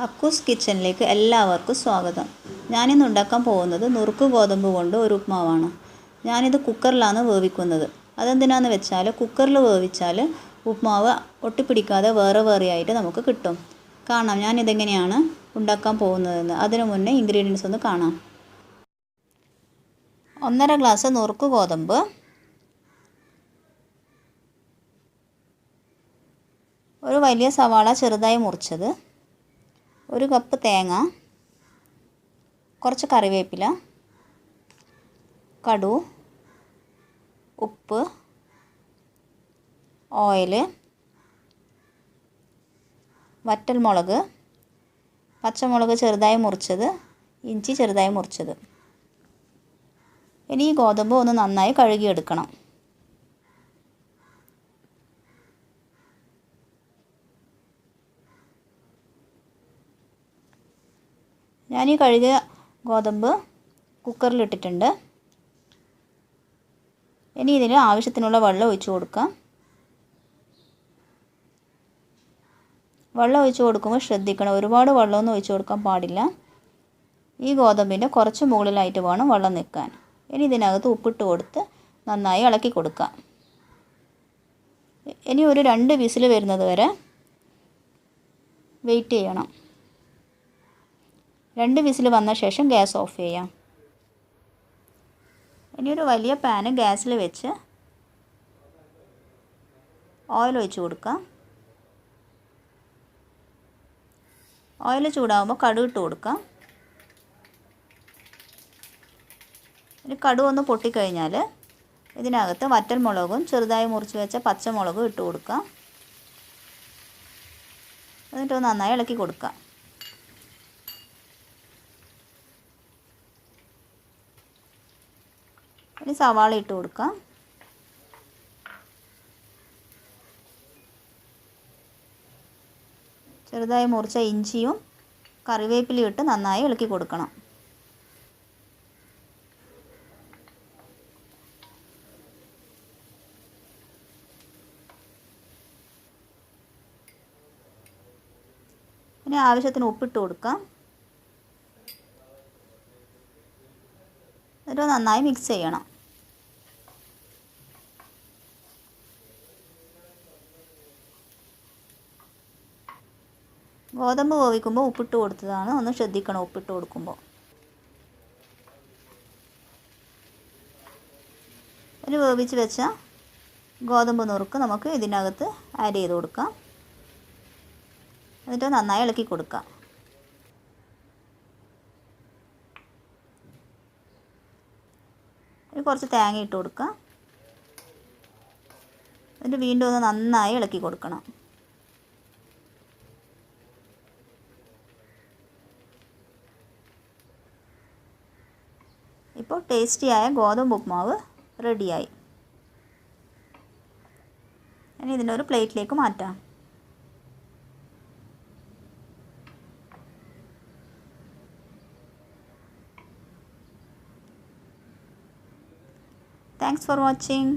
അക്കൂസ് കിച്ചണിലേക്ക് എല്ലാവർക്കും സ്വാഗതം. ഞാനിന്ന് ഉണ്ടാക്കാൻ പോകുന്നത് നുറുക്ക് ഗോതമ്പ് കൊണ്ട് ഒരു ഉപ്മാവാണ്. ഞാനിത് കുക്കറിലാണ് വേവിക്കുന്നത്. അതെന്തിനാന്ന് വെച്ചാൽ കുക്കറിൽ വേവിച്ചാൽ ഉപ്മാവ് ഒട്ടിപ്പിടിക്കാതെ വേറെ ആയിട്ട് നമുക്ക് കിട്ടും. കാണാം ഞാനിതെങ്ങനെയാണ് ഉണ്ടാക്കാൻ പോകുന്നതെന്ന്. അതിനു മുന്നേ ഇൻഗ്രീഡിയൻസ് ഒന്ന് കാണാം. 1.5 ഗ്ലാസ് നുറുക്ക് ഗോതമ്പ്, ഒരു വലിയ സവാള ചെറുതായി മുറിച്ചത്, 1 കപ്പ് തേങ്ങ, കുറച്ച് കറിവേപ്പില, കടു, ഉപ്പ്, ഓയിൽ, വറ്റൽമുളക്, പച്ചമുളക് ചെറുതായി മുറിച്ചത്, ഇഞ്ചി ചെറുതായി മുറിച്ചത്. ഇനി ഈ ഗോതമ്പ് ഒന്ന് നന്നായി കഴുകിയെടുക്കണം. ഞാൻ ഈ കഴുകിയ ഗോതമ്പ് കുക്കറിലിട്ടിട്ടുണ്ട്. ഇനി ഇതിന് ആവശ്യത്തിനുള്ള വെള്ളം ഒഴിച്ചു കൊടുക്കാം. വെള്ളം ഒഴിച്ചു കൊടുക്കുമ്പോൾ ശ്രദ്ധിക്കണം, ഒരുപാട് വെള്ളമൊന്നും ഒഴിച്ചു കൊടുക്കാൻ പാടില്ല. ഈ ഗോതമ്പിൻ്റെ കുറച്ച് മുകളിലായിട്ട് വേണം വെള്ളം നിൽക്കാൻ. ഇനി ഇതിനകത്ത് ഉപ്പിട്ട് കൊടുത്ത് നന്നായി ഇളക്കി കൊടുക്കാം. ഇനി ഒരു 2 വിസിൽ വരുന്നത് വരെ വെയിറ്റ് ചെയ്യണം. 2 വിസിൽ വന്ന ശേഷം ഗ്യാസ് ഓഫ് ചെയ്യാം. ഇനി ഒരു വലിയ പാന് ഗ്യാസിൽ വെച്ച് ഓയിൽ ഒഴിച്ച് കൊടുക്കാം. ഓയിൽ ചൂടാകുമ്പോൾ കടുക് ഇട്ട് കൊടുക്കാം. ഇനി കടുക് ഒന്ന് പൊട്ടിക്കഴിഞ്ഞാൽ ഇതിനകത്ത് വറ്റൽമുളകും ചെറുതായി മുറിച്ച് വെച്ച പച്ചമുളകും ഇട്ട് കൊടുക്കാം. എന്നിട്ട് നന്നായി ഇളക്കി കൊടുക്കാം. ഇനി സവാള ഇട്ട് കൊടുക്കാം. ചെറുതായി മുറിച്ച ഇഞ്ചിയും കറിവേപ്പിലയും ഇട്ട് നന്നായി ഇളക്കി കൊടുക്കണം. ഇനി ആവശ്യത്തിന് ഉപ്പിട്ട് കൊടുക്കാം. എന്നിട്ട് നന്നായി മിക്സ് ചെയ്യണം. ഗോതമ്പ് വേവിക്കുമ്പോൾ ഉപ്പിട്ട് കൊടുത്തതാണ്, ഒന്ന് ശ്രദ്ധിക്കണം ഉപ്പിട്ട് കൊടുക്കുമ്പോൾ. ഇനി വേവിച്ച് വെച്ച ഗോതമ്പ് നുറുക്ക് നമുക്ക് ഇതിനകത്ത് ആഡ് ചെയ്ത് കൊടുക്കാം. എന്നിട്ട് നന്നായി ഇളക്കി കൊടുക്കാം. ഇനി കുറച്ച് തേങ്ങ ഇട്ട് കൊടുക്കാം. എന്നിട്ട് വീണ്ടും ഒന്ന് നന്നായി ഇളക്കി കൊടുക്കണം. ഇപ്പോൾ ടേസ്റ്റിയായ ഗോതമ്പ് ഉപ്മാവ് റെഡിയായി. ഇനി ഇതിനൊരു പ്ലേറ്റിലേക്ക് മാറ്റാം. Thanks for watching.